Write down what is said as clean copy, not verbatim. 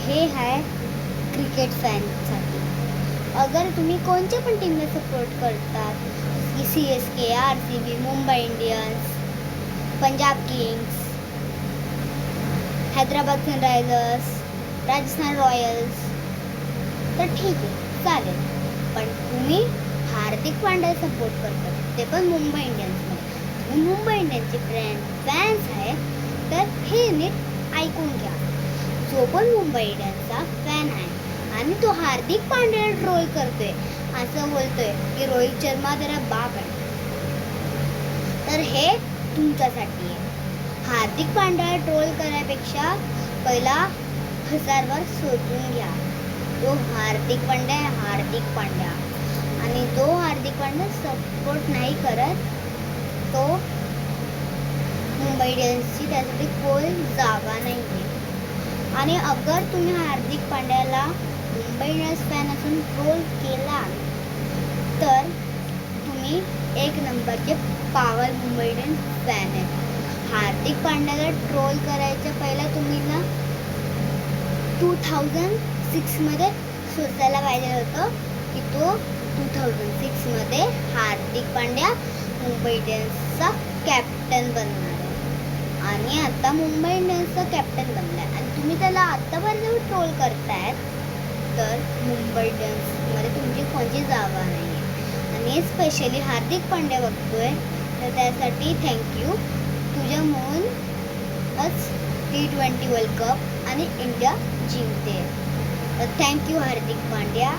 हे आहे क्रिकेट फॅनसाठी. अगर तुम्ही कोणत्या पण टीमला सपोर्ट करतात, CSK, RCB, Mumbai Indians, Punjab Kings, Hyderabad Sunrisers, Rajasthan Royals, तर ठीक आहे, चालेल. पण तुम्ही हार्दिक पांड्याला सपोर्ट करतात, ते पण मुंबई इंडियन्समध्ये. तुम्ही मुंबई इंडियन्सचे फॅन्स आहे, तर हे नीट ऐकून घ्या. जो पण मुंबई इंडियन्सचा फॅन आहे आणि तो हार्दिक पांड्याला ट्रोल करतोय, असं बोलतोय की रोहित शर्मा तेरा बाप आहे, तर हे तुमच्यासाठी आहे. हार्दिक पांड्याला ट्रोल करण्यापेक्षा पहिला 1000 वर सोचून घ्या. तो हार्दिक पांड्या आणि जो हार्दिक पांड्या सपोर्ट नाही करत, तो मुंबई इंडियन्सची त्यासाठी कोण जागा नाही आहे. आणि अगर तुम्ही हार्दिक पांड्याला मुंबई इंडियन्स फॅन असून ट्रोल केला, तर तुम्ही एक नंबरचे पावर मुंबई इंडियन्स फॅन आहे. हार्दिक पांड्याला ट्रोल करायच्या पहिला तुम्ही ना 2006मध्ये सोचायला पाहिजे होतं की तो 2006मध्ये हार्दिक पांड्या मुंबई इंडियन्सचा कॅप्टन बनणार आहे. आणि आता मुंबई इंडियन्सचा कॅप्टन बनला आहे आणि तुम्ही त्याला आत्तापर्यंत ट्रोल करतायत, तर मुंबई इंडियन्समध्ये तुमची कोणती जागा नाही आहे. आणि स्पेशली हार्दिक पांड्या बघतोय, तर त्यासाठी थँक्यू. तुझ्यामुळेच T20 वर्ल्ड कप आणि इंडिया जिंकते. थँक्यू हार्दिक पांड्या.